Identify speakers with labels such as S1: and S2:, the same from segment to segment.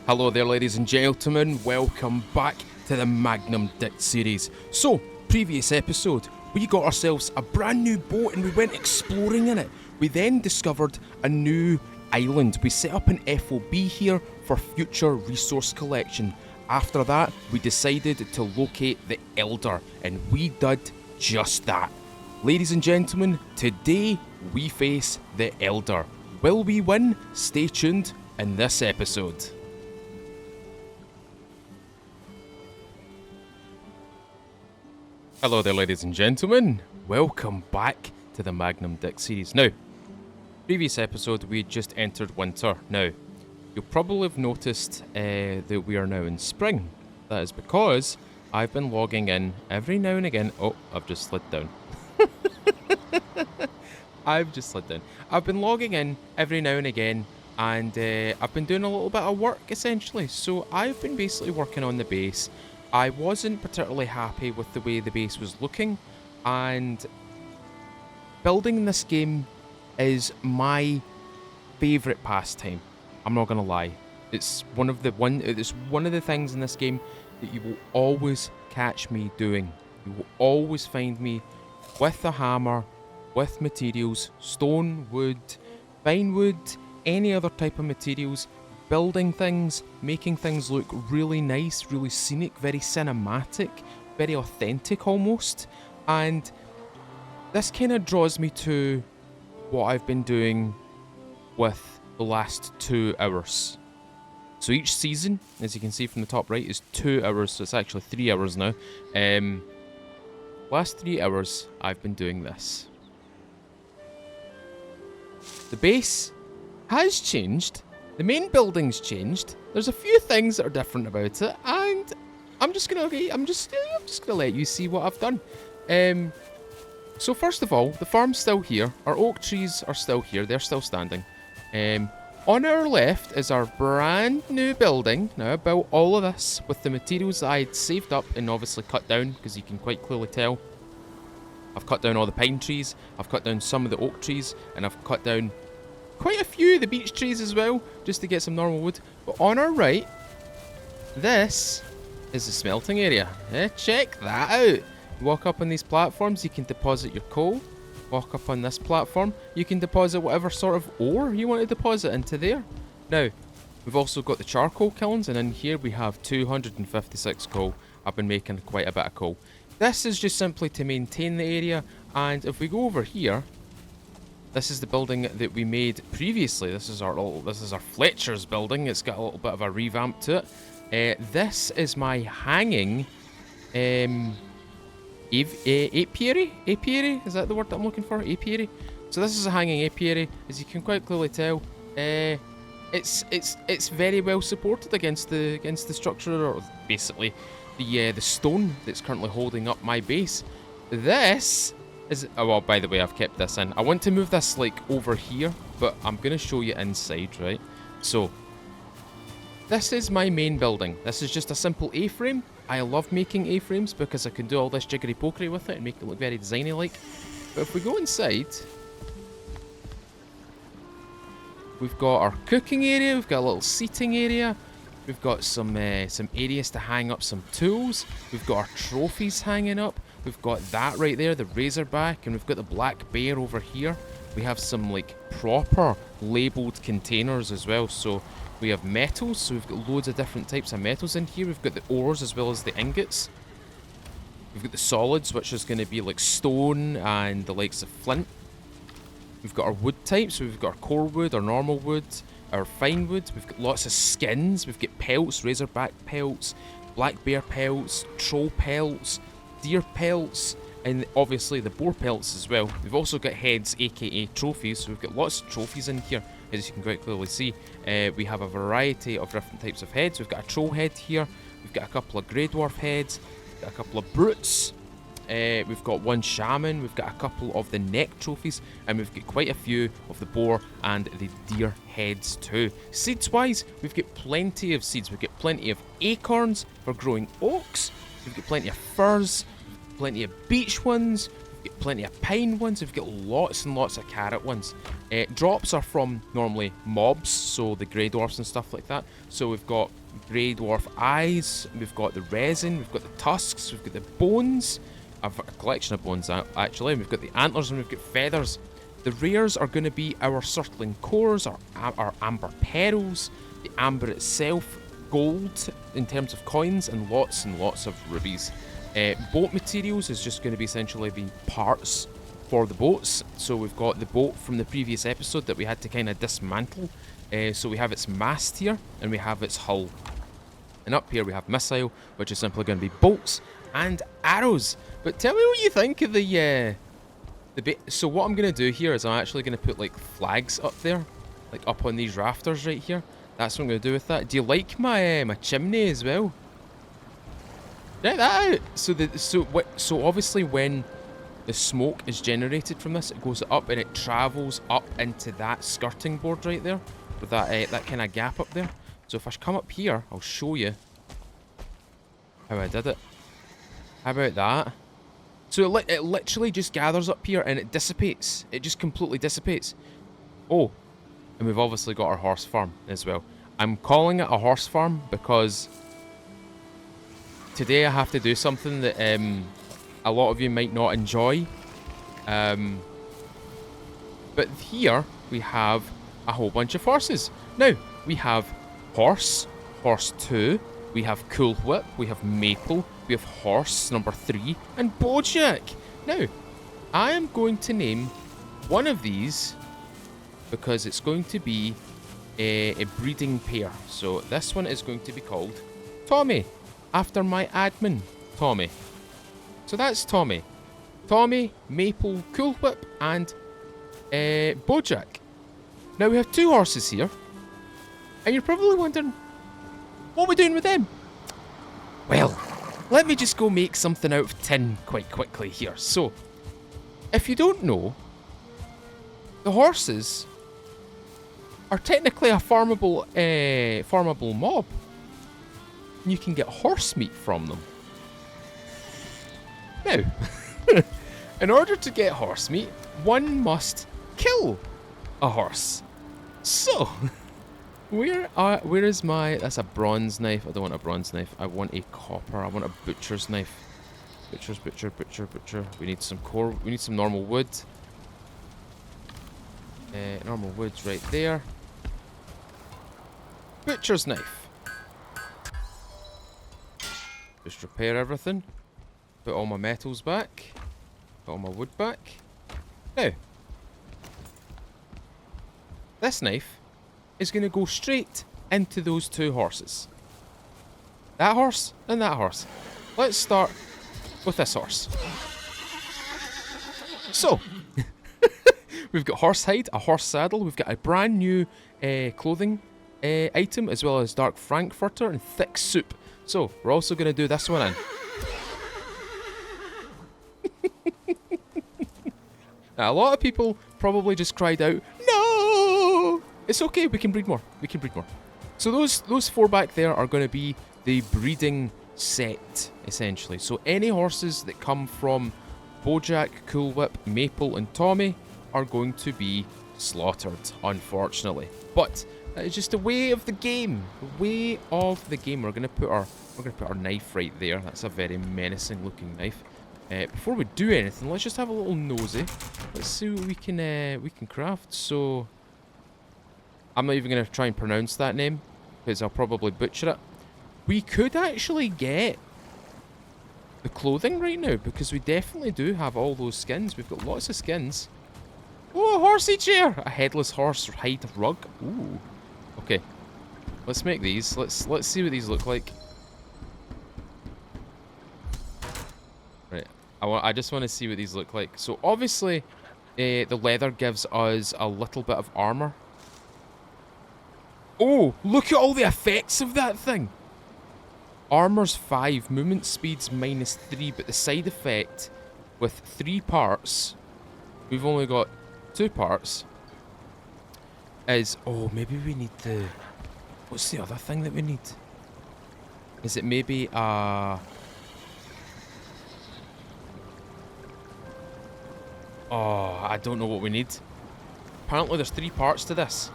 S1: Hello there, ladies and gentlemen, welcome back to the Magnum DIK series. So, previous episode, we got ourselves a brand new boat and we went exploring in it. We then discovered a new island. We set up an FOB here for future resource collection. After that, we decided to locate the Elder, and we did just that. Ladies and gentlemen, today we face the Elder. Will we win? Stay tuned in this episode. Hello there, ladies and gentlemen. Welcome back to the Magnum DIK series. Now, previous episode we had just entered winter. Now, you'll probably have noticed that we are now in spring. That is because I've been logging in every now and again. Oh, I've just slid down. I've been logging in every now and again, and I've been doing a little bit of work essentially. So I've been basically working on the base. I wasn't particularly happy with the way the base was looking, and building this game is my favourite pastime. I'm not gonna lie. It's one of the things in this game that you will always catch me doing. You will always find me with a hammer, with materials, stone, wood, fine wood, any other type of materials, building things, making things look really nice, really scenic, very cinematic, very authentic almost. And this kind of draws me to what I've been doing with the last 2 hours. So each season, as you can see from the top right, is 2 hours, so it's actually 3 hours now. Last 3 hours, I've been doing this. The base has changed. The main building's changed. There's a few things that are different about it, and I'm just gonna let you see what I've done. So first of all, the farm's still here. Our oak trees are still here. They're still standing. On our left is our brand new building. Now I built all of this with the materials that I had saved up and obviously cut down, because you can quite clearly tell. I've cut down all the pine trees. I've cut down some of the oak trees, and I've cut down quite a few of the beech trees as well, just to get some normal wood. But on our right, this is the smelting area. Check that out. You walk up on these platforms, you can deposit your coal. Walk up on this platform, you can deposit whatever sort of ore you want to deposit into there. Now, we've also got the charcoal kilns, and in here we have 256 coal. I've been making quite a bit of coal. This is just simply to maintain the area, and if we go over here, this is the building that we made previously. This is our Fletcher's building. It's got a little bit of a revamp to it. This is my hanging apiary? Apiary? Is that the word that I'm looking for? Apiary? So this is a hanging apiary. As you can quite clearly tell, it's very well supported against the structure, or basically the stone that's currently holding up my base. This is, oh, well, by the way, I've kept this in. I want to move this like over here, but I'm going to show you inside, right? So, this is my main building. This is just a simple A-frame. I love making A-frames because I can do all this jiggery-pokery with it and make it look very designy-like. But if we go inside, we've got our cooking area, we've got a little seating area, we've got some areas to hang up some tools, we've got our trophies hanging up, we've got that right there, the razorback, and we've got the black bear over here. We have some like proper labelled containers as well, so we have metals, so we've got loads of different types of metals in here. We've got the ores as well as the ingots. We've got the solids, which is going to be like stone and the likes of flint. We've got our wood types, so we've got our core wood, our normal wood, our fine wood. We've got lots of skins. We've got pelts, razorback pelts, black bear pelts, troll pelts, deer pelts, and obviously the boar pelts as well. We've also got heads, aka trophies, so we've got lots of trophies in here, as you can quite clearly see. We have a variety of different types of heads. We've got a troll head here, we've got a couple of grey dwarf heads, we've got a couple of brutes, we've got one shaman, we've got a couple of the neck trophies, and we've got quite a few of the boar and the deer heads too. Seeds wise, we've got plenty of seeds. We've got plenty of acorns for growing oaks, we've got plenty of firs, plenty of beech ones, Get plenty of pine ones. We've got lots and lots of carrot ones. Drops are from normally mobs, so the grey dwarfs and stuff like that. So we've got grey dwarf eyes, we've got the resin, we've got the tusks, we've got the bones. I've got a collection of bones actually, and we've got the antlers and we've got feathers. The rares are going to be our circling cores, our amber pearls, the amber itself, gold in terms of coins, and lots of rubies. Boat materials is just going to be essentially the parts for the boats. So we've got the boat from the previous episode that we had to kind of dismantle. So we have its mast here, and we have its hull. And up here we have missile, which is simply going to be bolts and arrows. But tell me what you think of the bit. So what I'm going to do here is I'm actually going to put like flags up there, like up on these rafters right here. That's what I'm going to do with that. Do you like my my chimney as well? Check that out. So obviously when the smoke is generated from this, it goes up and it travels up into that skirting board right there, with that kind of gap up there. So if I come up here, I'll show you how I did it. How about that? So it literally just gathers up here and it dissipates. It just completely dissipates. Oh, and we've obviously got our horse farm as well. I'm calling it a horse farm because today I have to do something that a lot of you might not enjoy. But here we have a whole bunch of horses. Now, we have horse 2, we have Cool Whip, we have Maple, we have horse number 3, and Bojack. Now, I am going to name one of these because it's going to be a breeding pair. So this one is going to be called Tommy, after my admin, Tommy. So that's Tommy. Tommy, Maple, Cool Whip, and Bojack. Now we have 2 horses here, and you're probably wondering, what are we doing with them? Well, let me just go make something out of tin quite quickly here. So, if you don't know, the horses are technically a farmable mob. You can get horse meat from them. Now, in order to get horse meat, one must kill a horse. So, where is my... That's a bronze knife. I don't want a bronze knife. I want a copper. I want a butcher's knife. Butcher. We need some core. We need some normal wood. Normal wood's right there. Butcher's knife. Just repair everything. Put all my metals back. Put all my wood back. Now, this knife is going to go straight into those 2 horses. That horse and that horse. Let's start with this horse. So, we've got horse hide, a horse saddle. We've got a brand new clothing item, as well as dark frankfurter and thick soup. So, we're also going to do this one in. Now, a lot of people probably just cried out, no! It's okay, we can breed more. So those 4 back there are going to be the breeding set, essentially. So any horses that come from Bojack, Cool Whip, Maple, and Tommy are going to be slaughtered, unfortunately. But that is just the way of the game. The way of the game. We're going to put our knife right there. That's a very menacing looking knife. Before we do anything, let's just have a little nosy. Let's see what we can craft. So, I'm not even going to try and pronounce that name because I'll probably butcher it. We could actually get the clothing right now because we definitely do have all those skins. We've got lots of skins. Oh, a horsey chair! A headless horse hide rug. Ooh. Okay. Let's make these. Let's see what these look like. Right. I just want to see what these look like. So obviously, the leather gives us a little bit of armor. Oh, look at all the effects of that thing. Armor's 5, movement speed's -3, but the side effect with 3 parts, we've only got 2 parts, is, oh, maybe we need the, what's the other thing that we need? Is it maybe Oh, I don't know what we need. Apparently there's 3 parts to this.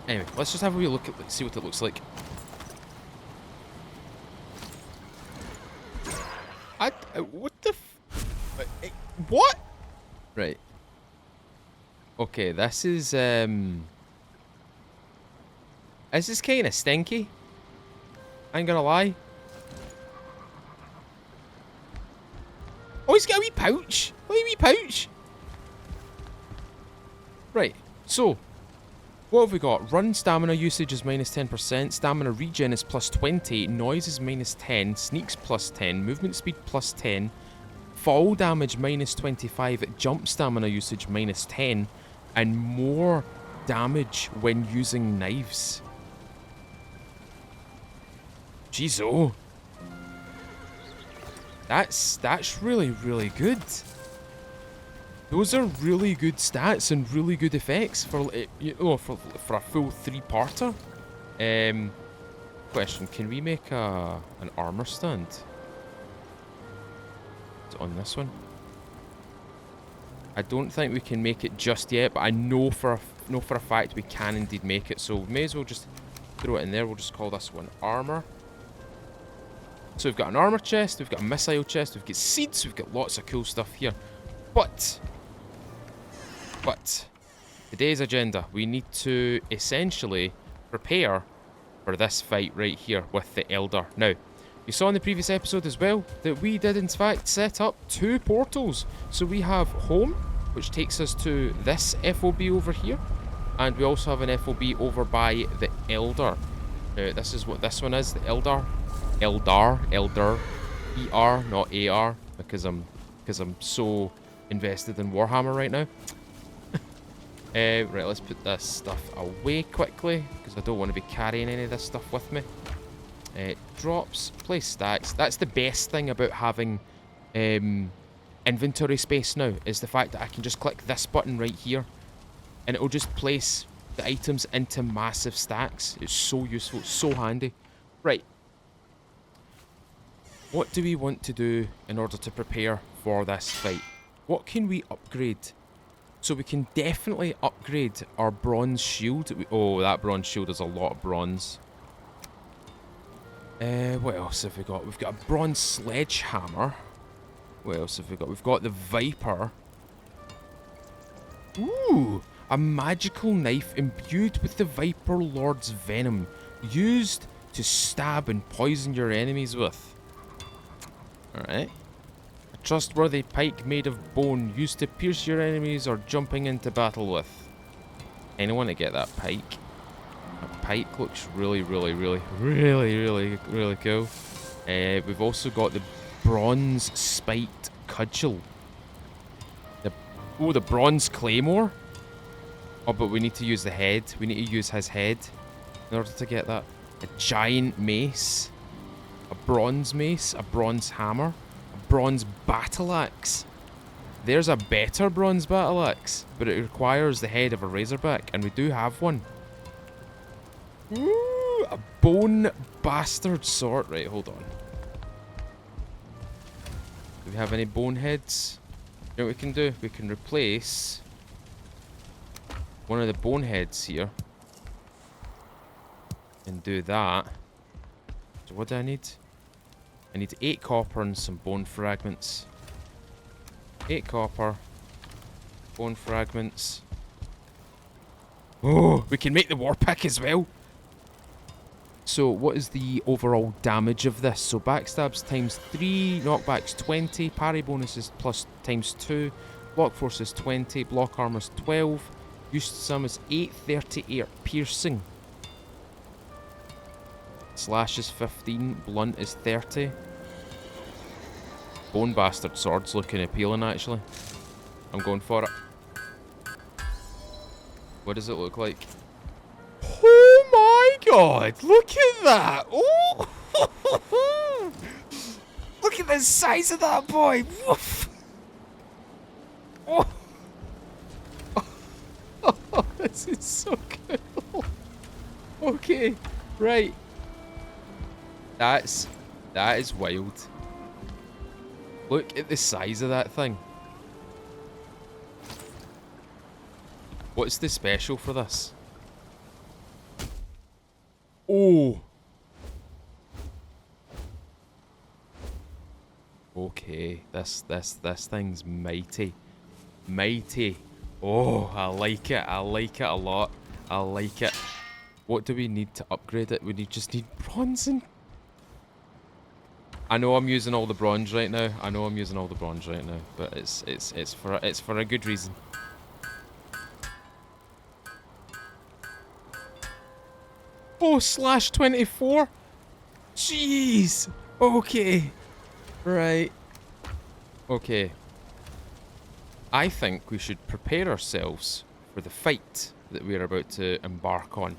S1: Anyway, let's just have a wee look at see what it looks like. What the what? Right. Okay, this is kind of stinky. I ain't gonna lie. Oh, he's got a wee pouch. Look at a wee pouch. Right, so what have we got? Run stamina usage is minus 10%, stamina regen is plus 20, noise is minus 10, sneaks plus 10, movement speed plus 10, fall damage minus 25, jump stamina usage minus 10, and more damage when using knives. Jeez, oh. That's really, really good. Those are really good stats and really good effects for for a full 3-parter. Question: can we make an armor stand? Is it on this one? I don't think we can make it just yet, but I know for a fact we can indeed make it. So we may as well just throw it in there. We'll just call this one armor. So we've got an armor chest, we've got a missile chest, we've got seeds, we've got lots of cool stuff here. But today's agenda, we need to essentially prepare for this fight right here with the Elder. Now, you saw in the previous episode as well that we did in fact set up 2 portals. So we have home, which takes us to this FOB over here, and we also have an FOB over by the Elder. Now, this is what this one is, the Elder, ER, not AR, because I'm so invested in Warhammer right now. Right, let's put this stuff away quickly, because I don't want to be carrying any of this stuff with me. Drops, place stacks. That's the best thing about having inventory space now, is the fact that I can just click this button right here, and it will just place the items into massive stacks. It's so useful, so handy. Right. What do we want to do in order to prepare for this fight? What can we upgrade? So we can definitely upgrade our bronze shield. Oh, that bronze shield is a lot of bronze. What else have we got? We've got a bronze sledgehammer. What else have we got? We've got the Viper. Ooh! A magical knife imbued with the Viper Lord's venom. Used to stab and poison your enemies with. Alright. A trustworthy pike made of bone, used to pierce your enemies or jumping into battle with. I want to get that pike. That pike looks really, really, really, really, really, really cool. We've also got the bronze spiked cudgel. The bronze claymore. Oh, but we need to use the head. We need to use his head in order to get that. A giant mace. A bronze mace, a bronze hammer, a bronze battle axe. There's a better bronze battle axe, but it requires the head of a razorback, and we do have one. Ooh, a bone bastard sword. Right, hold on. Do we have any boneheads? You know what we can do? We can replace one of the boneheads here and do that. So what do I need? I need 8 copper and some bone fragments. 8 copper, bone fragments. Oh, we can make the war pick as well. So what is the overall damage of this? So backstabs times 3, knockbacks 20, parry bonuses plus times 2, block force is 20, block armor is 12, used sum is 838 piercing. Slash is 15, blunt is 30. Bone bastard sword's looking appealing actually. I'm going for it. What does it look like? Oh my god! Look at that! Oh! Look at the size of that boy! Woof! Oh! Oh, this is so cool. Okay, right. That is wild. Look at the size of that thing. What's the special for this? Oh! Okay, this thing's mighty. Mighty. Oh, I like it. I like it a lot. I like it. What do we need to upgrade it? Just need bronze and... I know I'm using all the bronze right now. But it's for a good reason. Oh, /24. Jeez. Okay. Right. Okay. I think we should prepare ourselves for the fight that we're about to embark on.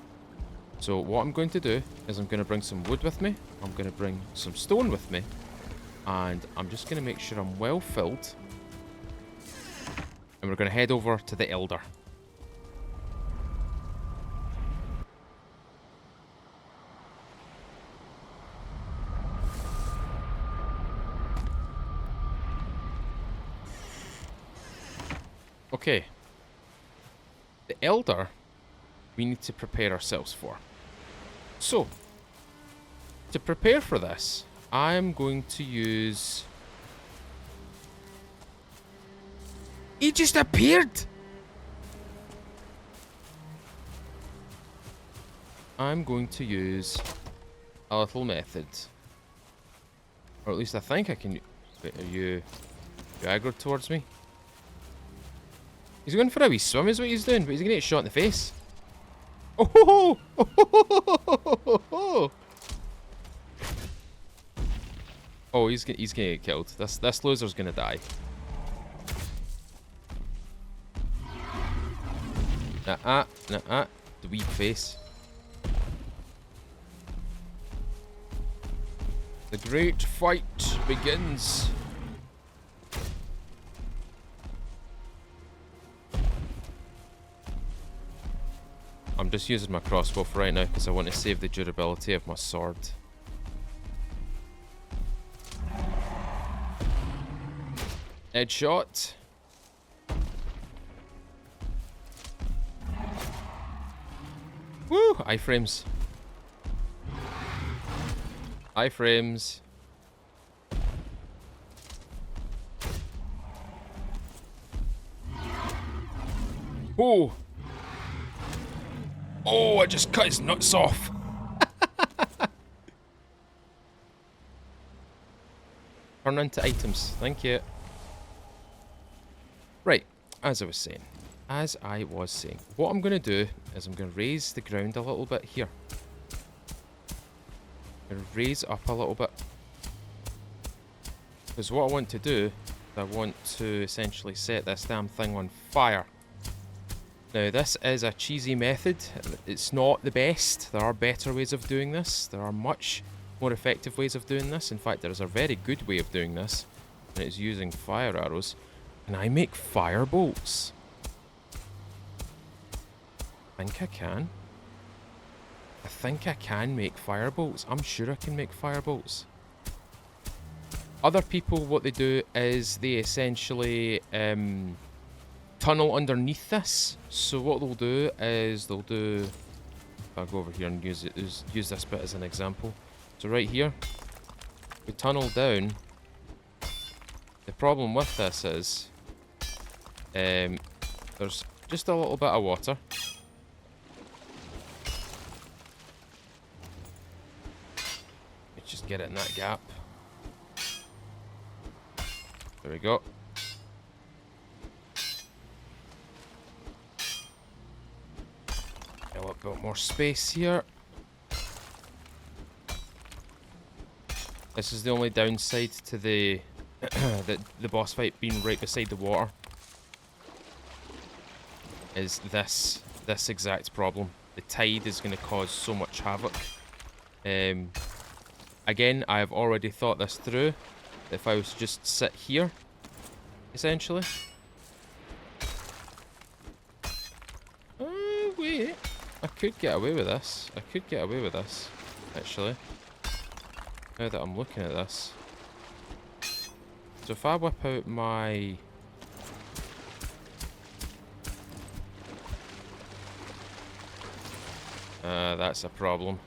S1: So what I'm going to do is I'm going to bring some wood with me. I'm going to bring some stone with me. And I'm just going to make sure I'm well filled. And we're going to head over to the Elder. Okay. The Elder, we need to prepare ourselves for. So, to prepare for this, I'm going to use... He just appeared! I'm going to use a little method. Or at least I think I can... Wait, are you aggroed towards me? He's going for a wee swim is what he's doing, but he's going to get shot in the face. Oh ho ho! Oh ho ho ho ho ho! Oh, he's gonna get killed. This loser's gonna die. Nuh-uh. The weak face. The great fight begins. I'm just using my crossbow for right now because I want to save the durability of my sword. Headshot. Woo! Iframes. Iframes. Oh! Oh, I just cut his nuts off. Turn into items. Thank you. Right, as I was saying, what I'm going to do is I'm going to raise the ground a little bit here. I'm going to raise up a little bit. Because what I want to do, I want to essentially set this damn thing on fire. Now, this is a cheesy method. It's not the best. There are better ways of doing this. There are much more effective ways of doing this. In fact, there is a very good way of doing this, and it's using fire arrows. Can I make fire bolts? I think I can. I think I can make fire bolts. I'm sure I can make fire bolts. Other people, what they do is they essentially tunnel underneath this. So what they'll do is if I go over here and use this bit as an example. So right here, we tunnel down. The problem with this is there's just a little bit of water. Let's just get it in that gap. There we go. A little bit more space here. This is the only downside to the the boss fight being right beside the water. Is this exact problem. The tide is going to cause so much havoc. Again, I have already thought this through. If I was to just sit here, essentially. Wait. I could get away with this. Actually. Now that I'm looking at this. So if I whip out my... That's a problem.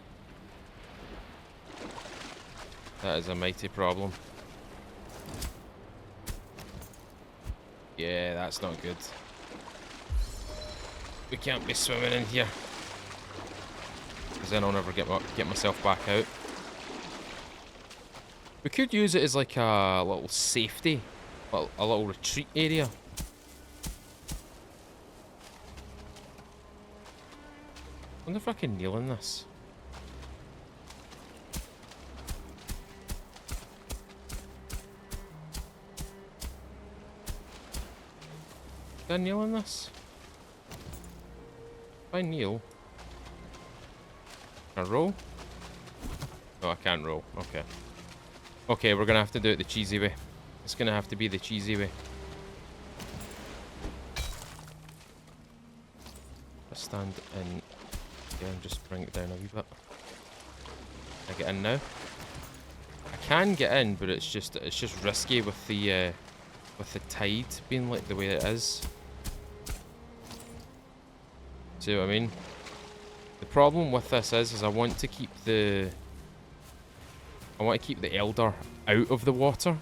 S1: That is a mighty problem. Yeah, that's not good. We can't be swimming in here. Because then I'll never get myself back out. We could use it as like a little safety. Well, a little retreat area. I wonder if I can kneel in this. Can I kneel in this? If I kneel... Can I roll? No, I can't roll. Okay. Okay, we're gonna have to do it the cheesy way. It's gonna have to be the cheesy way. Let's stand in... Yeah, and just bring it down a wee bit. Can I get in now? I can get in, but it's just risky with the tide being like the way it is. See what I mean? The problem with this is I want to keep the elder out of the water.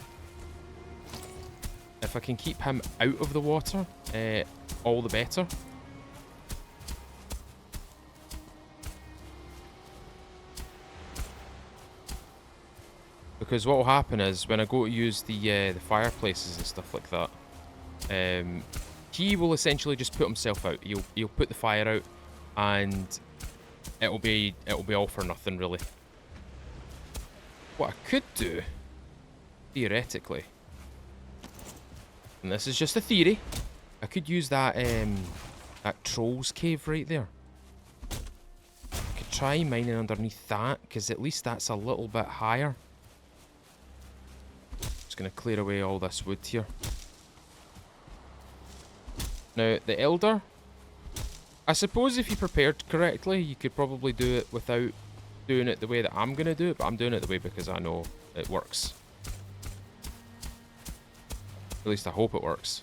S1: If I can keep him out of the water, all the better. Because what will happen is when I go to use the fireplaces and stuff like that, he will essentially just put himself out. He'll put the fire out, and it'll be all for nothing really. What I could do, theoretically, and this is just a theory, I could use that troll's cave right there. I could try mining underneath that, because at least that's a little bit higher. Just gonna clear away all this wood here. Now, the elder, I suppose if you prepared correctly, you could probably do it without doing it the way that I'm gonna do it, but I'm doing it the way because I know it works. At least I hope it works.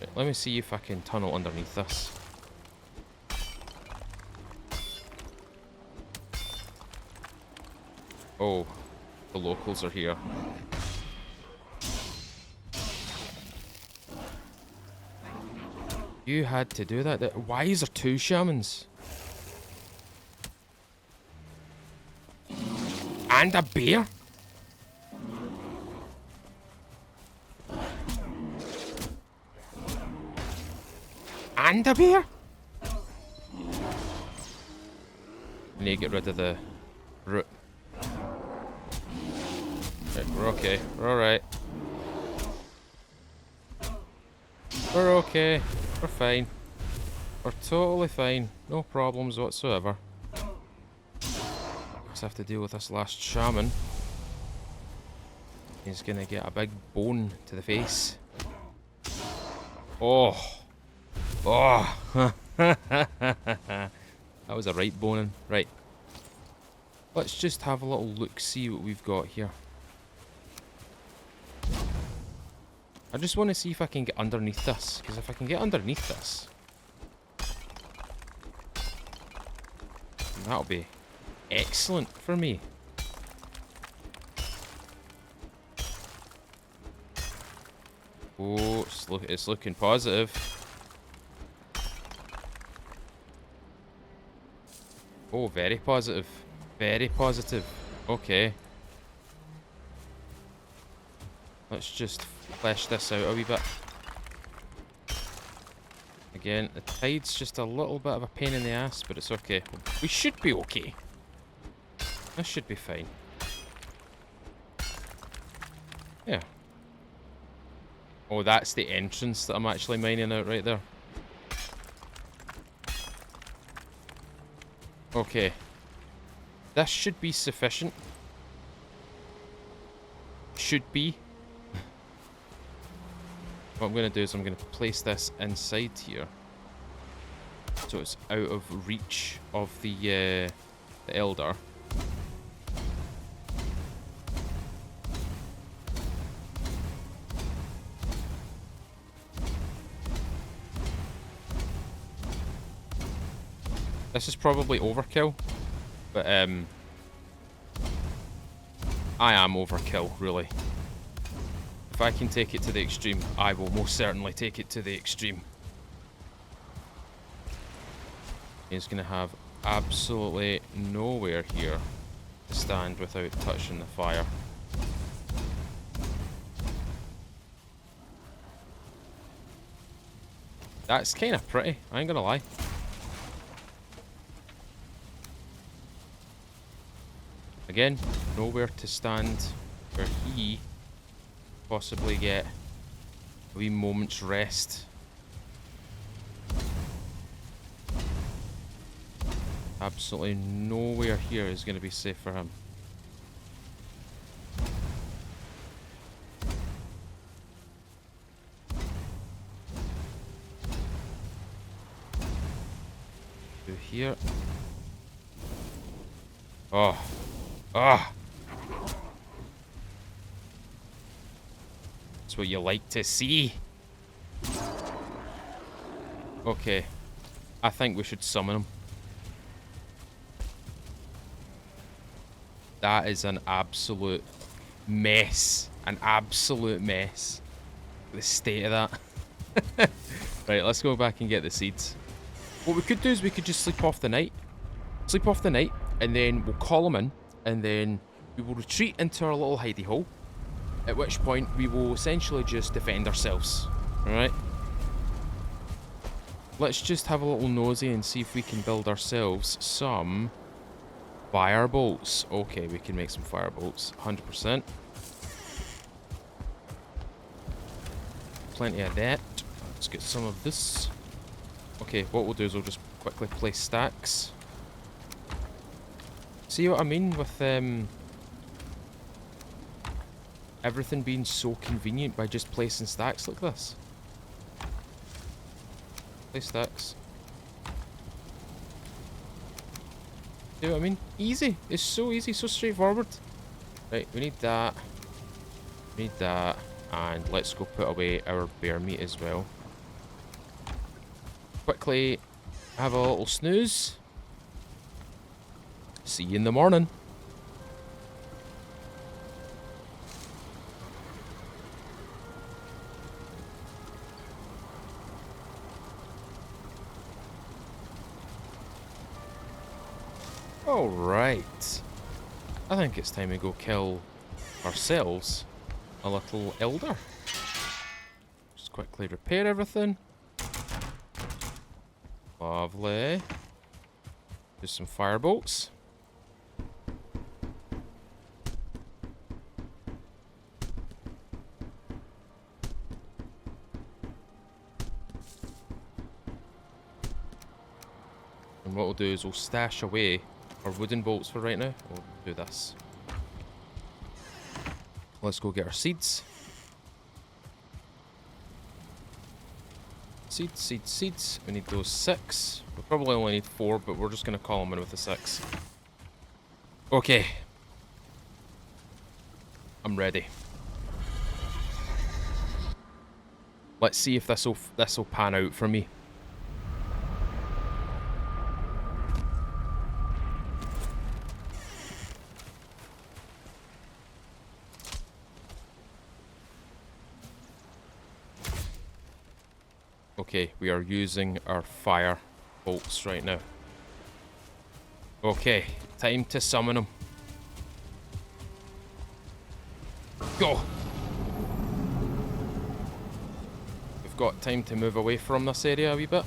S1: Right, let me see if I can tunnel underneath this. Oh, the locals are here. You had to do that. Why is there two shamans? And a bear? And a bear? I need to get rid of the root. Right, we're okay. We're alright. We're okay. We're fine. We're totally fine. No problems whatsoever. Just have to deal with this last shaman. He's gonna get a big bone to the face. Oh. Oh. That was a right boning. Right. Let's just have a little look, see what we've got here. I just want to see if I can get underneath this, because if I can get underneath this, that'll be excellent for me. Oh, it's looking positive. Oh, very positive. Very positive. Okay. Let's just flesh this out a wee bit. Again, the tide's just a little bit of a pain in the ass, but it's okay. We should be okay. This should be fine. Yeah. Oh, that's the entrance that I'm actually mining out right there. Okay. This should be sufficient. Should be. What I'm going to do is I'm going to place this inside here, so it's out of reach of the elder. This is probably overkill, but I am overkill, really. If I can take it to the extreme, I will most certainly take it to the extreme. He's going to have absolutely nowhere here to stand without touching the fire. That's kind of pretty, I ain't gonna lie. Again, nowhere to stand where he possibly get a wee moment's rest. Absolutely nowhere here is going to be safe for him. Through here. Oh. Ah. That's what you like to see. Okay. I think we should summon him. That is an absolute mess. An absolute mess. The state of that. Right, let's go back and get the seeds. What we could do is we could just sleep off the night. Sleep off the night, and then we'll call him in, and then we will retreat into our little hidey hole. At which point, we will essentially just defend ourselves. Alright? Let's just have a little nosy and see if we can build ourselves some fire bolts. Okay, we can make some fire bolts. 100%. Plenty of that. Let's get some of this. Okay, what we'll do is we'll just quickly place stacks. See what I mean with everything being so convenient by just placing stacks like this? Place stacks. See what I mean? Easy. It's so easy, so straightforward. Right, we need that. We need that. And let's go put away our bear meat as well. Quickly have a little snooze. See you in the morning. Alright. I think it's time to go kill ourselves a little elder. Just quickly repair everything. Lovely. Do some firebolts. And what we'll do is we'll stash away our wooden bolts for right now. We'll do this. Let's go get our seeds. Seeds, seeds, seeds. We need those 6. We probably only need 4, but we're just going to call them in with the 6. Okay. I'm ready. Let's see if this'll pan out for me. Okay, we are using our fire bolts right now. Okay, time to summon them. Go! We've got time to move away from this area a wee bit.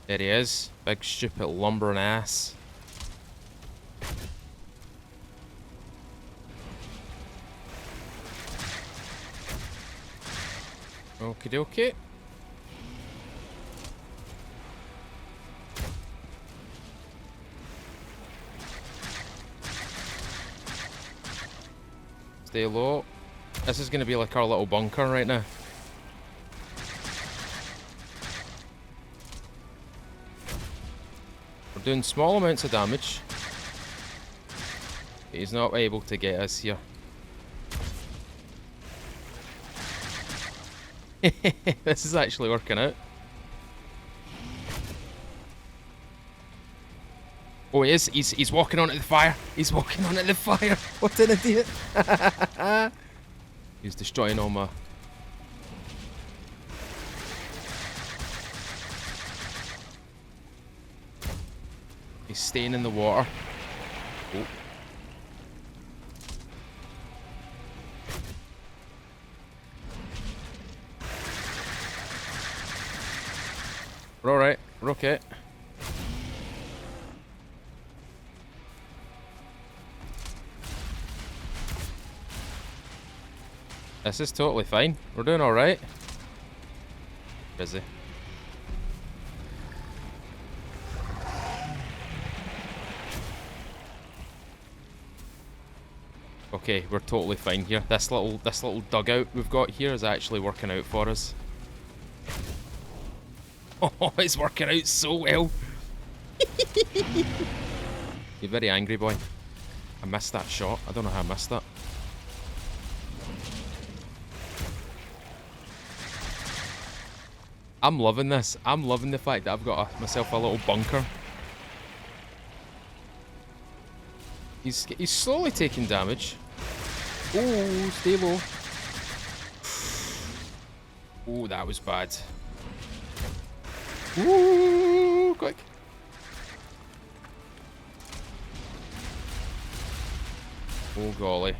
S1: There he is. Big stupid lumbering ass. Okie dokie. Stay low. This is going to be like our little bunker right now. We're doing small amounts of damage. He's not able to get us here. This is actually working out. Oh, he is. He's walking onto the fire. He's walking onto the fire. What an idiot. He's destroying all my... He's staying in the water. Oh. We're alright. We're okay. This is totally fine. We're doing alright. Busy. Okay, we're totally fine here. This little dugout we've got here is actually working out for us. Oh, it's working out so well. You're very angry, boy. I missed that shot. I don't know how I missed that. I'm loving this. I'm loving the fact that I've got myself a little bunker. He's slowly taking damage. Oh, stay low. Oh, that was bad. Ooh, quick. Oh golly.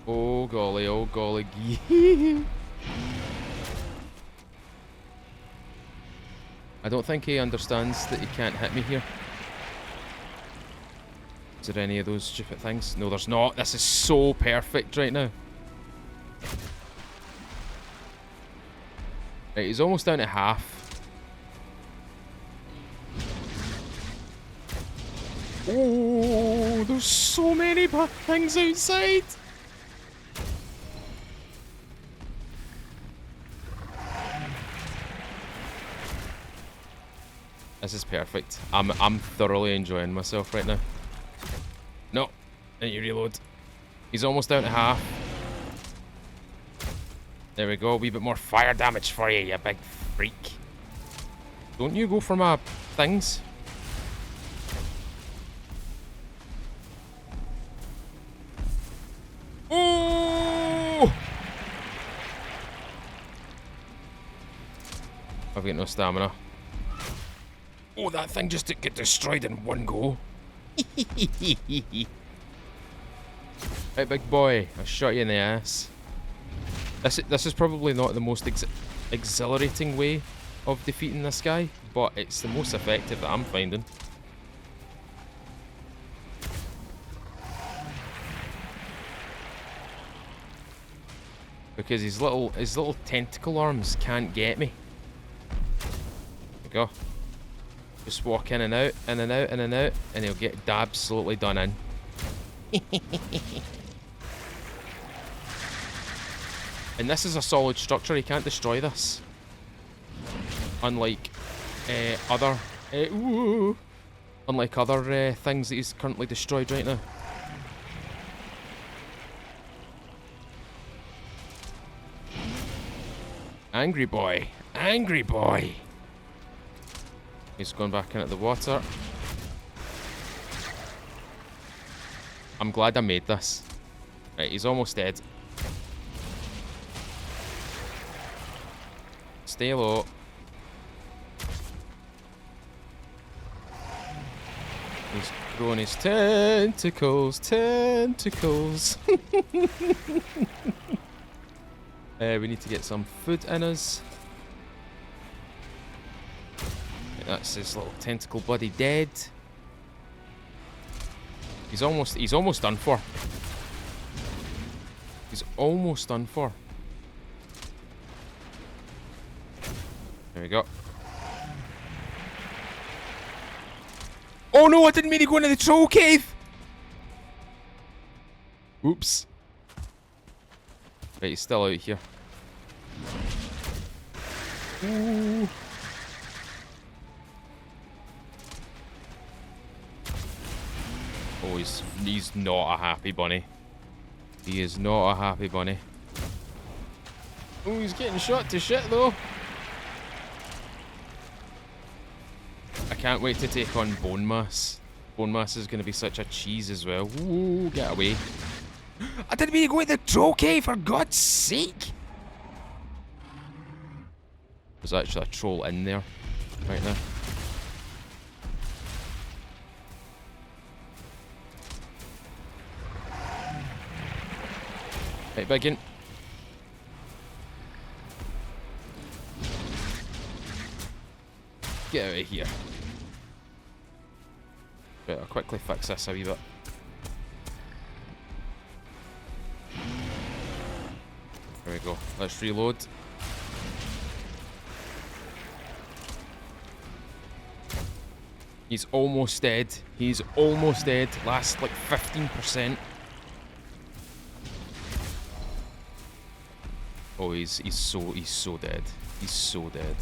S1: Oh golly, oh golly. I don't think he understands that he can't hit me here. Is there any of those stupid things? No, there's not. This is so perfect right now. Right, he's almost down to half. Oh, there's so many bad things outside. This is perfect. I'm thoroughly enjoying myself right now. No, and you reload. He's almost down to half. There we go. A wee bit more fire damage for you, you big freak. Don't you go for my things? Oh! I've got no stamina. Oh, that thing just didn't get destroyed in one go. Right, big boy. I shot you in the ass. This is probably not the most exhilarating way of defeating this guy, but it's the most effective that I'm finding. Because his little tentacle arms can't get me. There we go. Just walk in and out, in and out, in and out, and he'll get absolutely done in. And this is a solid structure, he can't destroy this. Unlike other things that he's currently destroyed right now. Angry boy, angry boy. He's going back into the water. I'm glad I made this. Right, he's almost dead. Stay low. He's growing his tentacles, tentacles. We need to get some food in us. That's his little tentacle buddy dead. He's almost done for. He's almost done for. There we go. Oh no, I didn't mean to go into the troll cave! Oops. Right, he's still out here. Ooh. Oh, he's not a happy bunny. He is not a happy bunny. Oh, he's getting shot to shit though. I can't wait to take on Bone Mass. Bone Mass is going to be such a cheese as well. Ooh, get away. I didn't mean to go in the troll cave, for God's sake. There's actually a troll in there right now. Right, Biggin. Get out of here. Right, I'll quickly fix this a wee bit. There we go. Let's reload. He's almost dead. He's almost dead. Last like 15%. Oh, he's so dead. He's so dead.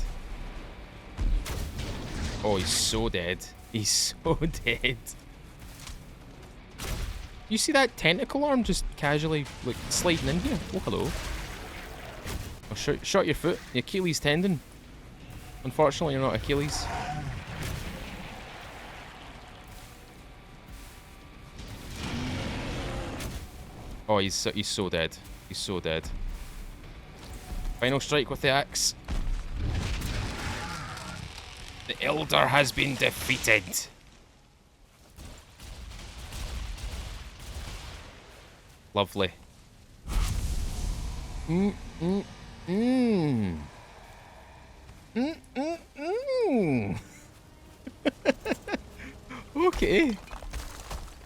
S1: Oh, he's so dead. He's so dead. You see that tentacle arm just casually like sliding in here? Oh, hello. Oh, shot your foot. The Achilles tendon. Unfortunately, you're not Achilles. Oh, he's so dead. He's so dead. Final strike with the axe. The Elder has been defeated. Lovely. Okay.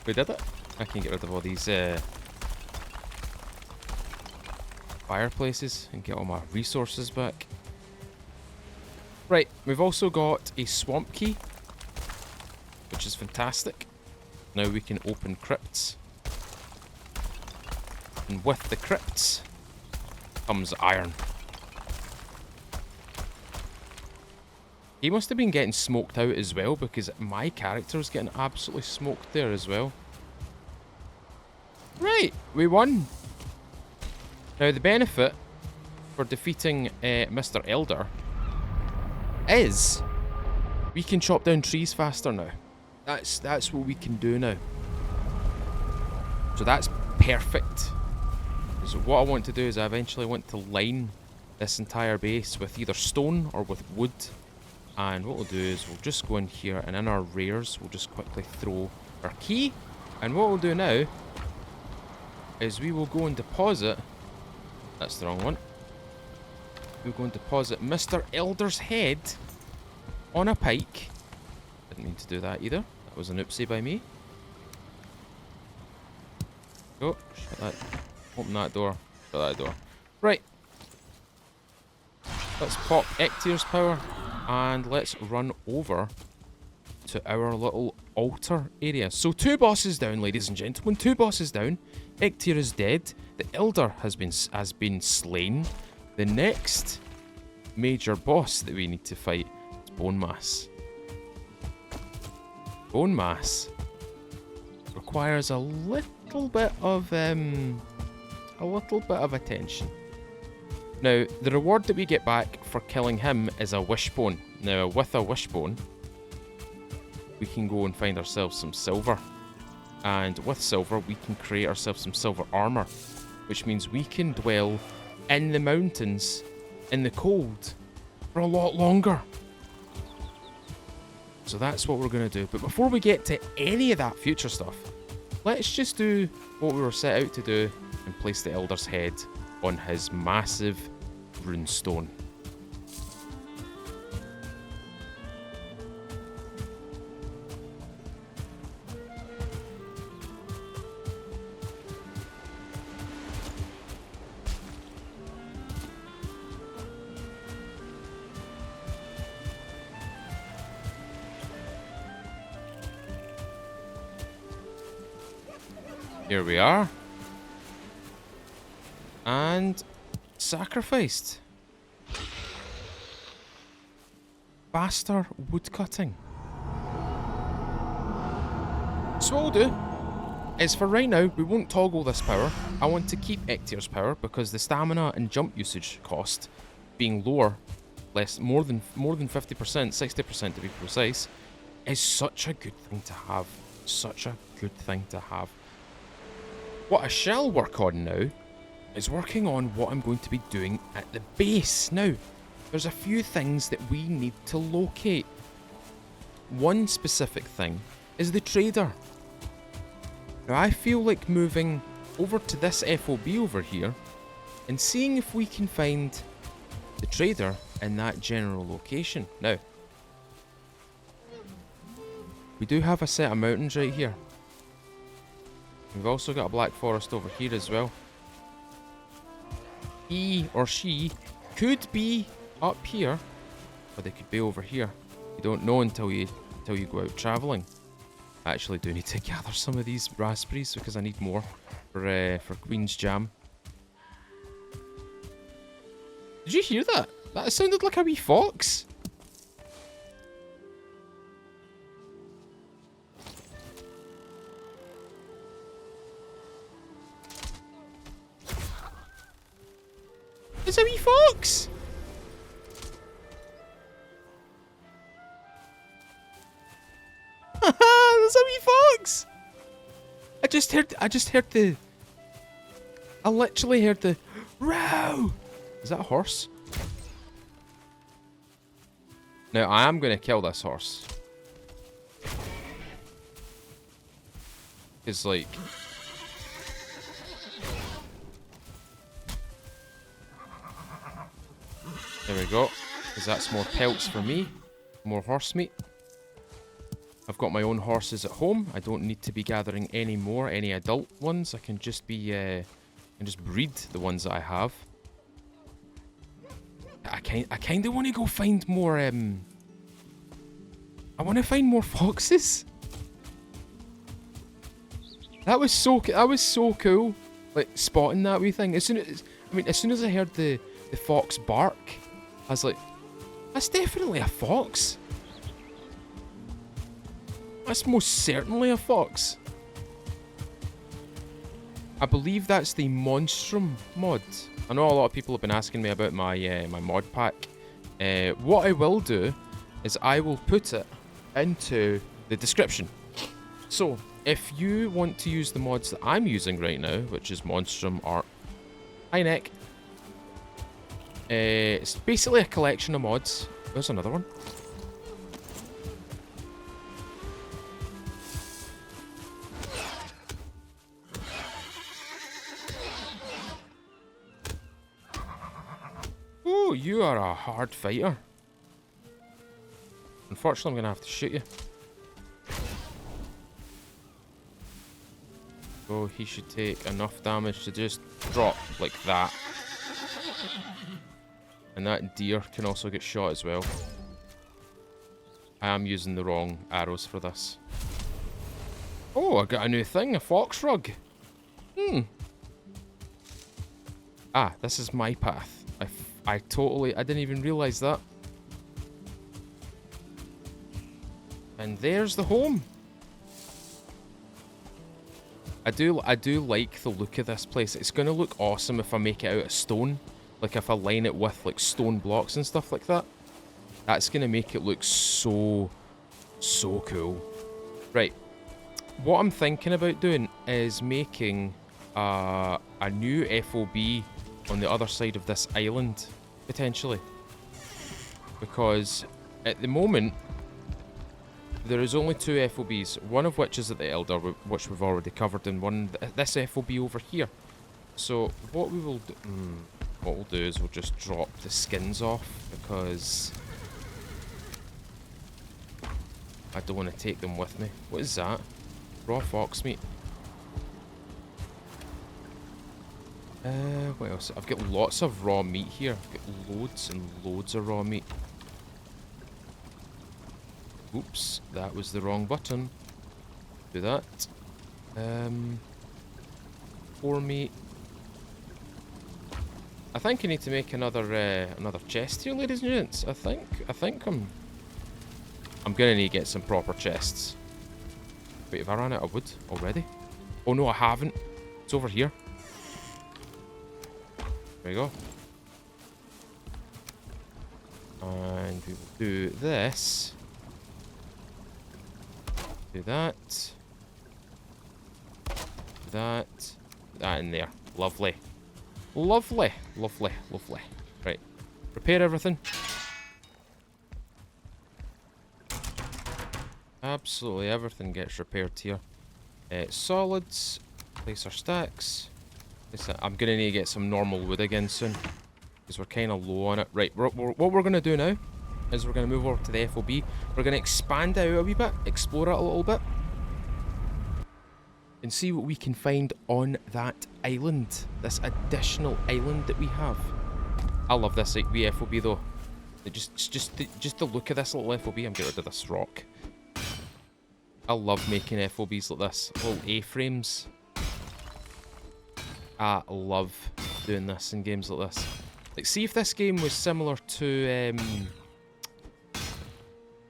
S1: We did it. I can get rid of all these fireplaces and get all my resources back. Right, we've also got a swamp key, which is fantastic. Now we can open crypts. And with the crypts comes iron. He must have been getting smoked out as well, because my character is getting absolutely smoked there as well. Right, we won. Now the benefit for defeating Mr. Elder is we can chop down trees faster now. That's what we can do now. So that's perfect. So what I want to do is I eventually want to line this entire base with either stone or with wood. And what we'll do is we'll just go in here, and in our rares we'll just quickly throw our key. And what we'll do now is we will go and deposit, that's the wrong one, we'll go and deposit Mr. Elder's head on a pike. Didn't mean to do that either. That was an oopsie by me. Go, shut that, open that door, shut that door. Right. Let's pop Ectier's power. And let's run over to our little altar area. So 2 bosses down, ladies and gentlemen. 2 bosses down. Ectier is dead. The Elder has been slain. The next major boss that we need to fight is Bone Mass. Bone Mass requires a little bit of attention. Now, the reward that we get back for killing him is a wishbone. Now, with a wishbone, we can go and find ourselves some silver. And with silver, we can create ourselves some silver armor, which means we can dwell in the mountains in the cold for a lot longer. So that's what we're going to do. But before we get to any of that future stuff, let's just do what we were set out to do and place the Elder's head on his massive runestone. Here we are. And sacrificed. Faster woodcutting. So what we'll do is for right now, we won't toggle this power. I want to keep Ectier's power because the stamina and jump usage cost being lower, more than 50%, 60% to be precise, is such a good thing to have. Such a good thing to have. What I shall work on now is working on what I'm going to be doing at the base. Now, there's a few things that we need to locate. One specific thing is the trader. Now, I feel like moving over to this FOB over here and seeing if we can find the trader in that general location. Now, we do have a set of mountains right here. We've also got a black forest over here as well. He or she could be up here, or they could be over here. You don't know until you go out travelling. I actually do need to gather some of these raspberries because I need more for Queen's Jam. Did you hear that? That sounded like a wee fox. It's a wee fox. There's a wee fox. I literally heard the row. Is that a horse? Now I am gonna kill this horse. It's like there we go. Because that's more pelts for me. More horse meat. I've got my own horses at home. I don't need to be gathering any adult ones. I can just be, breed the ones that I have. I kind of want to go find more, I want to find more foxes. That was so cool. Like, spotting that wee thing. As soon as I heard the fox bark, I was like, that's definitely a fox. That's most certainly a fox. I believe that's the Monstrum mod. I know a lot of people have been asking me about my my mod pack. What I will do is I will put it into the description. So, if you want to use the mods that I'm using right now, which is Monstrum Art, hi Nick. It's basically a collection of mods. There's another one. Oh, you are a hard fighter. Unfortunately, I'm going to have to shoot you. Oh, he should take enough damage to just drop like that. And that deer can also get shot as well. I am using the wrong arrows for this. Oh, I got a new thing, a fox rug. Ah, this is my path. I didn't even realise that. And there's the home. I do like the look of this place. It's gonna look awesome if I make it out of stone. Like if I line it with like stone blocks and stuff like that. That's gonna make it look so cool. Right. What I'm thinking about doing is making a new FOB on the other side of this island, potentially. Because at the moment, there is only two FOBs, one of which is at the Elder, which we've already covered, and this FOB over here. So what we'll do is we'll just drop the skins off, because I don't want to take them with me. What is that? Raw fox meat. What else? I've got lots of raw meat here. I've got loads and loads of raw meat. Oops, that was the wrong button. Do that. 4 meat. I think I need to make another chest here, ladies and gents. I think I'm gonna need to get some proper chests. Wait, have I run out of wood already? Oh no, I haven't. It's over here. There we go. And we will do this. Do that. Do that. Put that in there. Lovely. Lovely. Lovely. Lovely. Right. Repair everything. Absolutely everything gets repaired here. Solids. Place our stacks. I'm going to need to get some normal wood again soon. Because we're kind of low on it. Right, what we're going to do now is we're going to move over to the FOB. We're going to expand out a wee bit. Explore it a little bit. And see what we can find on that island. This additional island that we have. I love this like, wee FOB though. Just the look of this little FOB. I'm getting rid of this rock. I love making FOBs like this. Little A-frames. I love doing this in games like this. Like, see if this game was similar to,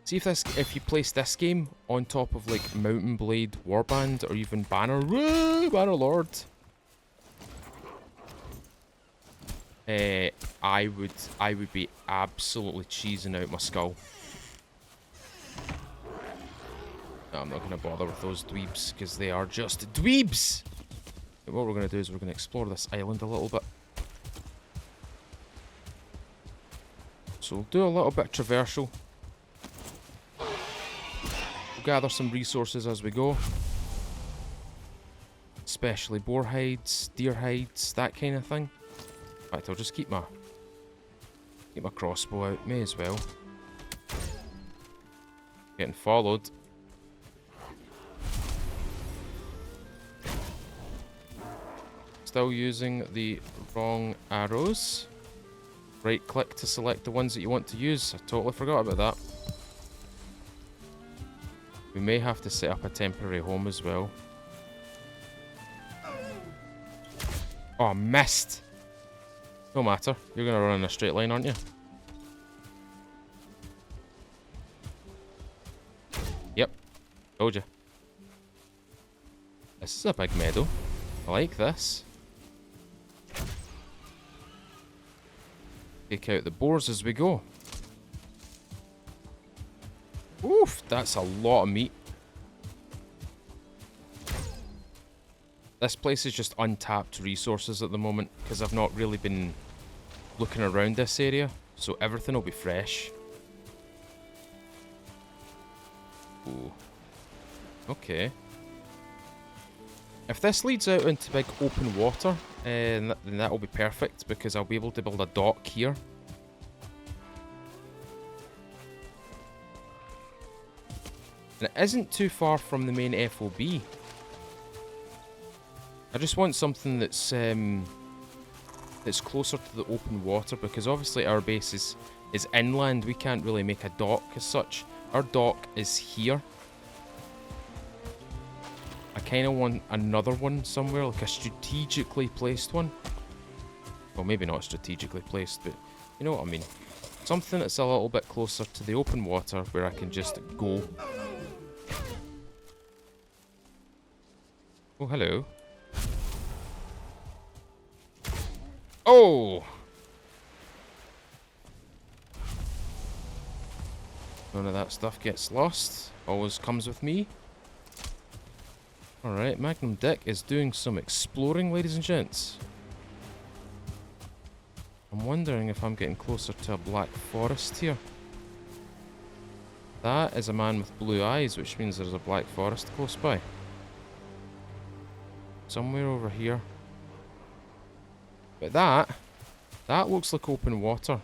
S1: see if you place this game on top of, like, Mountain Blade Warband or even Banner, Banner Lord. I would be absolutely cheesing out my skull. No, I'm not going to bother with those dweebs, because they are just dweebs! But what we're going to do is we're going to explore this island a little bit. So we'll do a little bit of traversal. We'll gather some resources as we go. Especially boar hides, deer hides, that kind of thing. In fact, I'll just keep my crossbow out, may as well. Getting followed. Still using the wrong arrows. Right click to select the ones that you want to use. I totally forgot about that. We may have to set up a temporary home as well. Oh, I missed. No matter. You're going to run in a straight line, aren't you? Yep. Told you. This is a big meadow. I like this. Take out the boars as we go. Oof, that's a lot of meat. This place is just untapped resources at the moment because I've not really been looking around this area, so everything will be fresh. Ooh. Okay. If this leads out into big open water, then that will be perfect because I'll be able to build a dock here. And it isn't too far from the main FOB. I just want something that's closer to the open water because obviously our base is inland. We can't really make a dock as such. Our dock is here. I kind of want another one somewhere, like a strategically placed one. Well, maybe not strategically placed, but you know what I mean. Something that's a little bit closer to the open water where I can just go. Oh, hello. Oh! None of that stuff gets lost. Always comes with me. Alright, Magnum DIK is doing some exploring, ladies and gents. I'm wondering if I'm getting closer to a black forest here. That is a man with blue eyes, which means there's a black forest close by. Somewhere over here. But that looks like open water.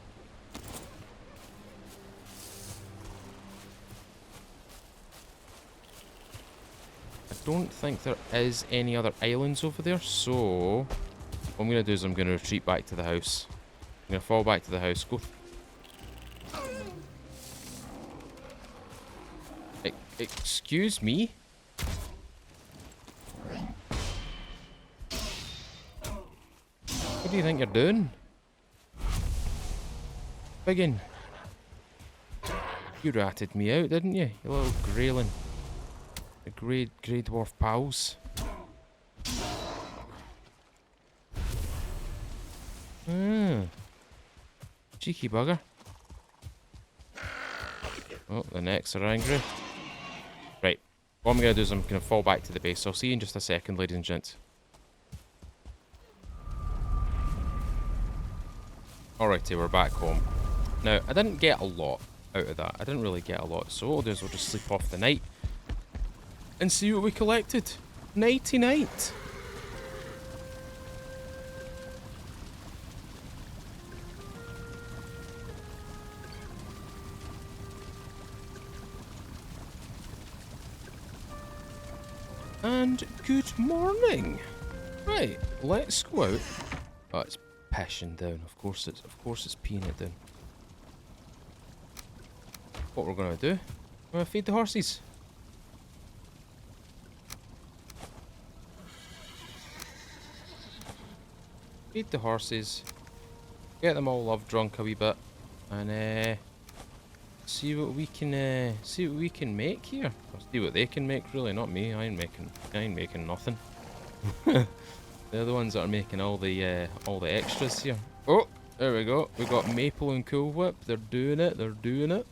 S1: I don't think there is any other islands over there, so what I'm going to do is I'm going to retreat back to the house. I'm going to fall back to the house. Go. Excuse me? What do you think you're doing? Biggin. You ratted me out, didn't you? You little greyling. The grey dwarf pals. Hmm. Cheeky bugger. Oh, the necks are angry. Right. What I'm going to do is I'm going to fall back to the base. I'll see you in just a second, ladies and gents. Alrighty, we're back home. Now, I didn't get a lot out of that. I didn't really get a lot. So what we'll do is we'll just sleep off the night and see what we collected. Nighty night. And good morning. Right, let's go out. Oh, it's pissing down. Of course it's peeing it down. What we're gonna do? We're gonna feed the horses. Feed the horses. Get them all love drunk a wee bit, and see what we can make here. Or see what they can make. Really, not me. I ain't making nothing. They're the ones that are making all the extras here. Oh, there we go. We got Maple and Cool Whip. They're doing it. They're doing it.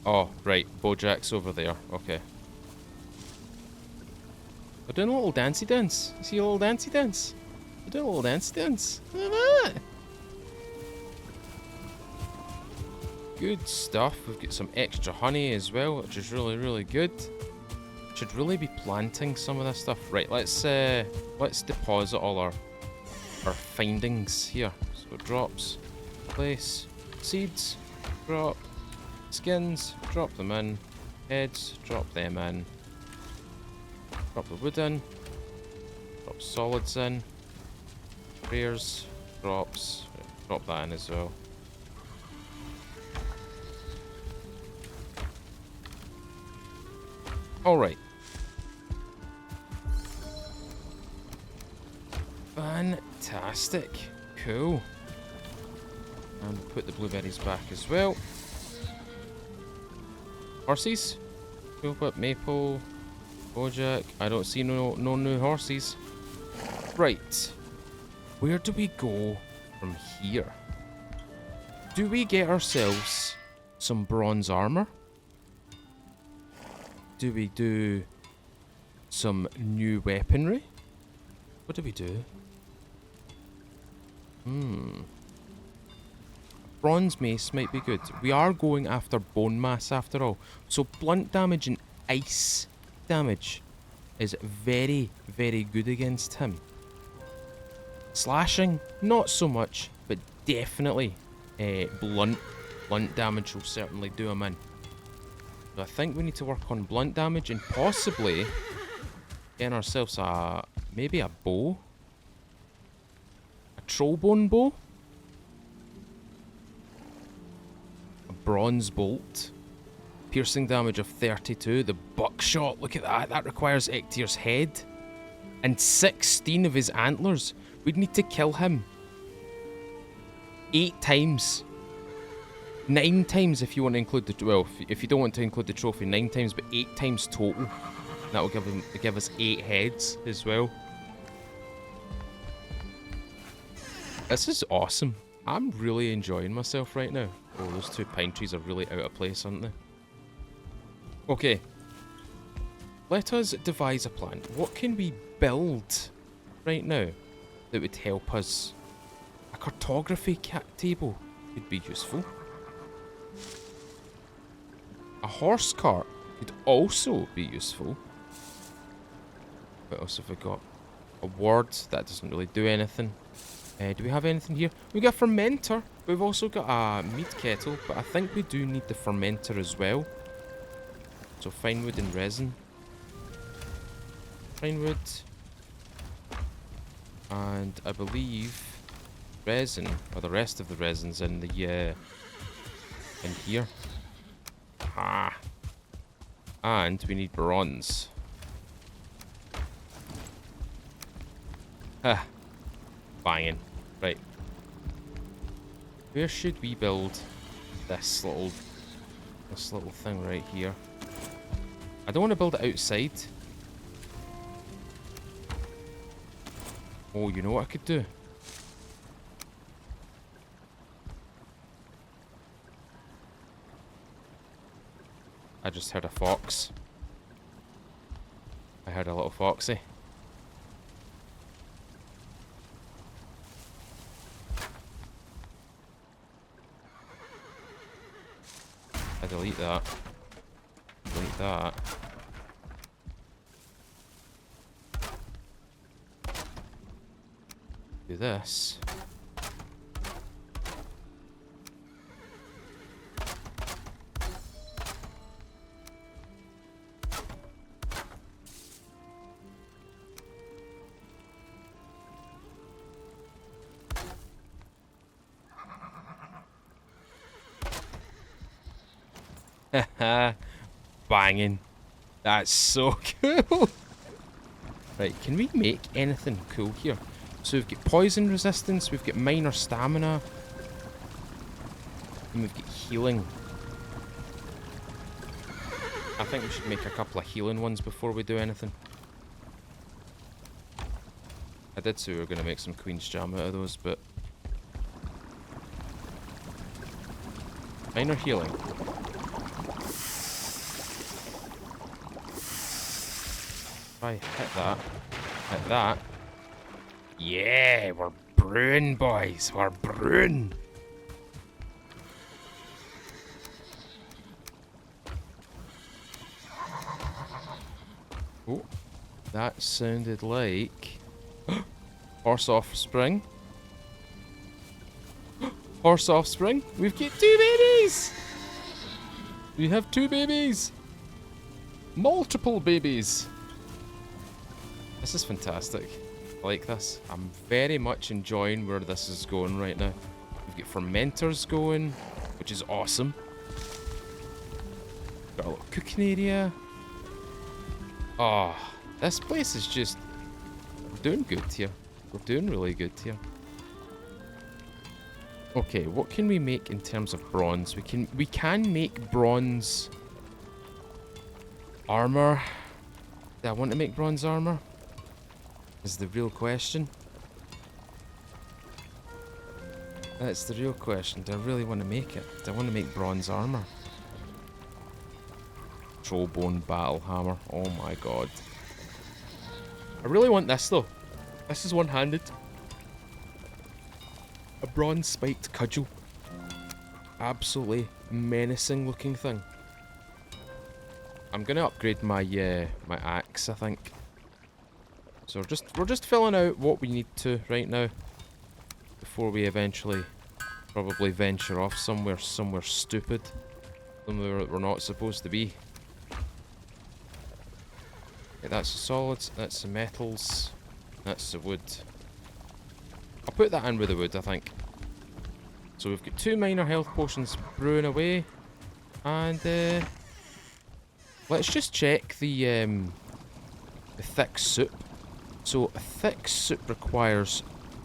S1: Oh, right. Bojack's over there. Okay. They're doing a little dancey dance. You see a little dancey dance? They're doing a little dancey dance. Look at that. Good stuff. We've got some extra honey as well, which is really, really good. Should really be planting some of this stuff. Right, let's deposit all our findings here. So drops, place, seeds, drop, skins, drop them in, heads, drop them in, drop the wood in, drop solids in, prayers, drops, drop that in as well. Alright. Fantastic. Cool. And we'll put the blueberries back as well. Horses? Cool Whip, Maple, Bojack. I don't see no new horses. Right. Where do we go from here? Do we get ourselves some bronze armor? Do we do some new weaponry? What do we do? Bronze mace might be good. We are going after bone mass after all. So blunt damage and ice damage is very, very good against him. Slashing, not so much, but definitely blunt damage will certainly do him in. So I think we need to work on blunt damage and possibly getting ourselves maybe a bow. A trollbone bow. A bronze bolt. Piercing damage of 32. The buckshot, look at that. That requires Ectier's head. And 16 of his antlers. We'd need to kill him 8 times. 9 times if you want to include the... Well, if you don't want to include the trophy, 9 times, but 8 times total. That will give us 8 heads as well. This is awesome. I'm really enjoying myself right now. Oh, those 2 pine trees are really out of place, aren't they? Okay. Let us devise a plan. What can we build right now that would help us? A cartography table could be useful. A horse cart could also be useful. What else have we got? A ward, that doesn't really do anything. Do we have anything here? We got a fermenter. We've also got a meat kettle, but I think we do need the fermenter as well. So fine wood and resin. Fine wood. And I believe resin, or the rest of the resin's in the in here. Ah. And we need bronze. Ah. Banging. Right. Where should we build this little thing right here? I don't want to build it outside. Oh, you know what I could do? I just heard a fox. I heard a little foxy. I delete that. Delete that. Do this. Haha. Banging. That's so cool. Right, can we make anything cool here? So we've got poison resistance, we've got minor stamina, and we've got healing. I think we should make a couple of healing ones before we do anything. I did say we were going to make some Queen's Jam out of those, but... minor healing. If I hit that. Yeah, we're brewing, boys. We're brewing. Oh, that sounded like horse offspring. Horse offspring. We've got 2 babies. We have 2 babies. Multiple babies. This is fantastic. I like this. I'm very much enjoying where this is going right now. We've got fermenters going, which is awesome. Got a little cooking area. Oh, this place is just... we're doing good here. We're doing really good here. Okay, what can we make in terms of bronze? We can make bronze armor. Do I want to make bronze armor? Is the real question. That's the real question. Do I really want to make it? Do I want to make bronze armor? Trollbone battle hammer. Oh my god. I really want this though. This is one-handed. A bronze spiked cudgel. Absolutely menacing looking thing. I'm gonna upgrade my my axe, I think. So we're just filling out what we need to right now before we eventually probably venture off somewhere stupid, somewhere that we're not supposed to be. Okay, that's the solids, that's the metals, that's the wood. I'll put that in with the wood, I think. So we've got 2 minor health potions brewing away, and let's just check the thick soup. So a thick soup requires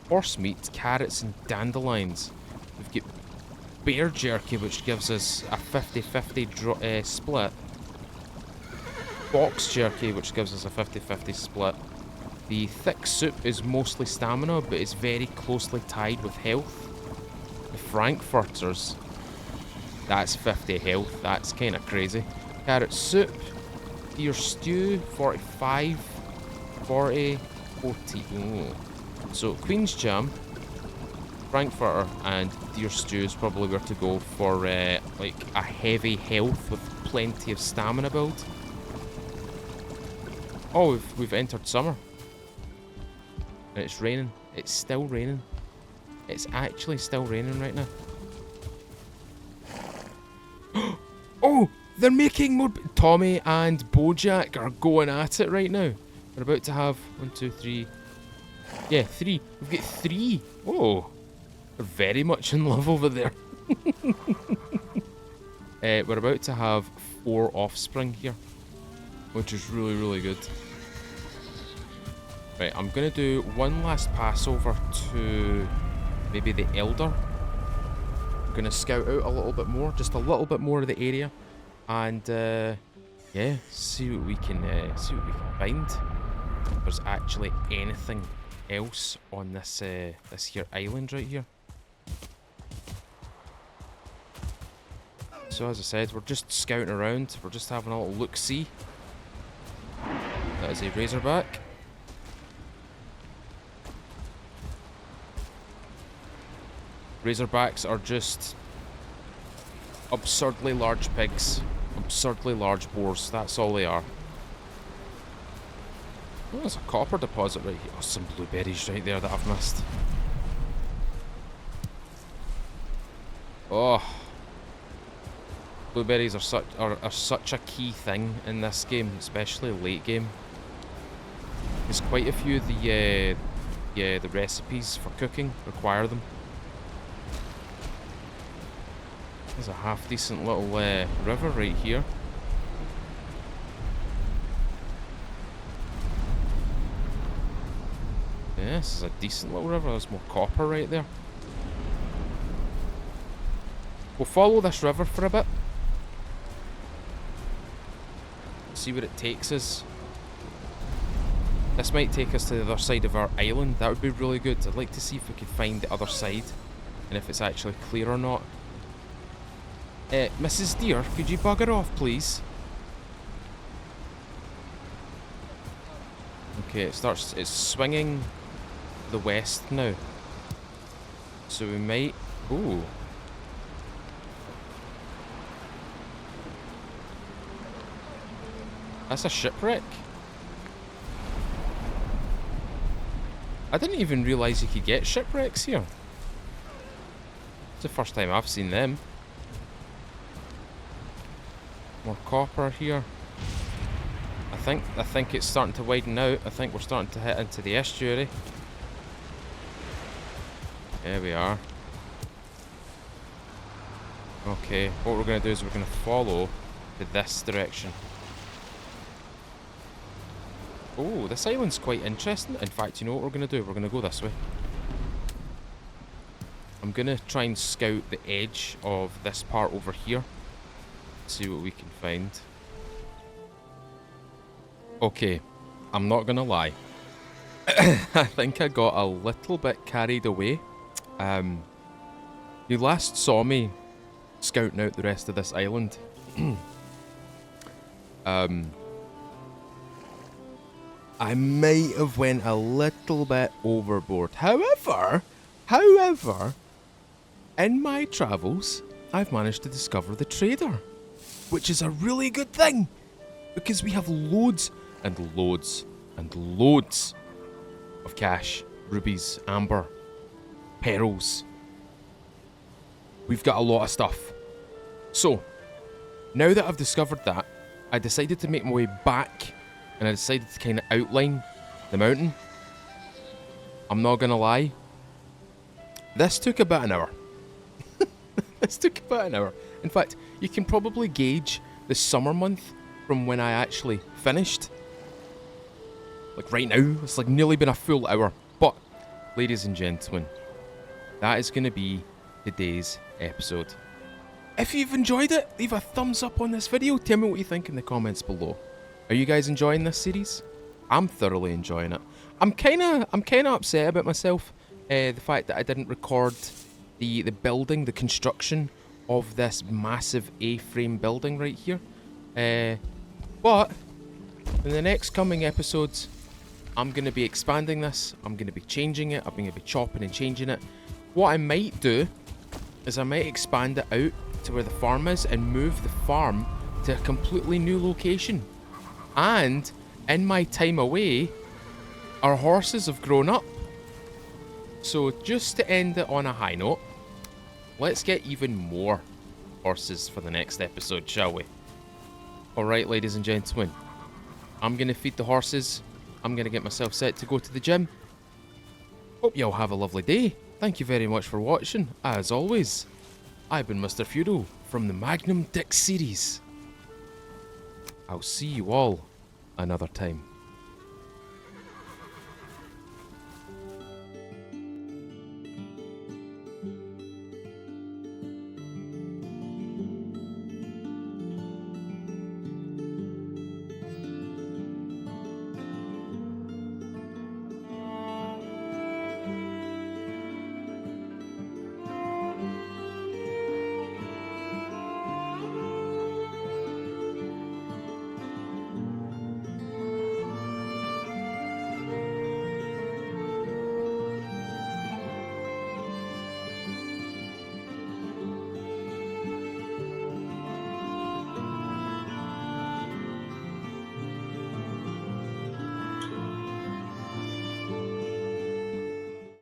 S1: horse meat, carrots and dandelions. We've got bear jerky, which gives us a 50-50 split. Box jerky, which gives us a 50-50 split. The thick soup is mostly stamina, but it's very closely tied with health. The frankfurters, that's 50 health, that's kind of crazy. Carrot soup, deer stew, 45, 40, 40. Ooh. So Queen's Jam, frankfurter and deer stew is probably where to go for like a heavy health with plenty of stamina build. Oh, we've entered summer. And it's raining. It's still raining. It's actually still raining right now. Oh, they're making more... Tommy and Bojack are going at it right now. We're about to have 1, 2, 3... yeah, 3. We've got 3. Oh, they're very much in love over there. We're about to have 4 offspring here, which is really, really good. Right, I'm going to do one last pass over to maybe the Elder. I'm going to scout out a little bit more, just a little bit more of the area. And yeah, see what we can find. If there's actually anything else on this this here island right here. So as I said, we're just scouting around. We're just having a little look-see. That is a razorback. Razorbacks are just absurdly large pigs. Absurdly large boars. That's all they are. Oh, there's a copper deposit right here. Oh, some blueberries right there that I've missed. Oh. Blueberries are such a key thing in this game, especially late game. Because quite a few of the recipes for cooking require them. There's a half decent little river right here. Yeah, this is a decent little river. There's more copper right there. We'll follow this river for a bit. See where it takes us. This might take us to the other side of our island. That would be really good. I'd like to see if we could find the other side and if it's actually clear or not. Mrs. Deer, could you bugger off, please? Okay, it's swinging to the west now. So we might... Ooh. That's a shipwreck. I didn't even realise you could get shipwrecks here. It's the first time I've seen them. More copper here. I think it's starting to widen out. I think we're starting to hit into the estuary. There we are. Okay, what we're going to do is we're going to follow to this direction. Oh, this island's quite interesting. In fact, you know what we're going to do? We're going to go this way. I'm going to try and scout the edge of this part over here. See what we can find. Okay, I'm not going to lie. I think I got a little bit carried away. You last saw me scouting out the rest of this island. I might have went a little bit overboard. However, in my travels, I've managed to discover the trader, which is a really good thing because we have loads and loads and loads of cash, rubies, amber, pearls. We've got a lot of stuff. So, now that I've discovered that, I decided to make my way back. And I decided to kind of outline the mountain. I'm not going to lie. This took about an hour. This took about an hour. In fact, you can probably gauge the summer month from when I actually finished. Like right now, it's like nearly been a full hour. But, ladies and gentlemen, that is going to be today's episode. If you've enjoyed it, leave a thumbs up on this video. Tell me what you think in the comments below. Are you guys enjoying this series? I'm thoroughly enjoying it. I'm kind of upset about myself. The fact that I didn't record the building, the construction of this massive A-frame building right here. But in the next coming episodes, I'm going to be expanding this. I'm going to be changing it. I'm going to be chopping and changing it. What I might do is I might expand it out to where the farm is and move the farm to a completely new location. And in my time away, our horses have grown up. So just to end it on a high note, let's get even more horses for the next episode, shall we? Alright, ladies and gentlemen, I'm going to feed the horses. I'm going to get myself set to go to the gym. Hope you all have a lovely day. Thank you very much for watching. As always, I've been Mr. Feudal from the Magnum DIK series. I'll see you all another time.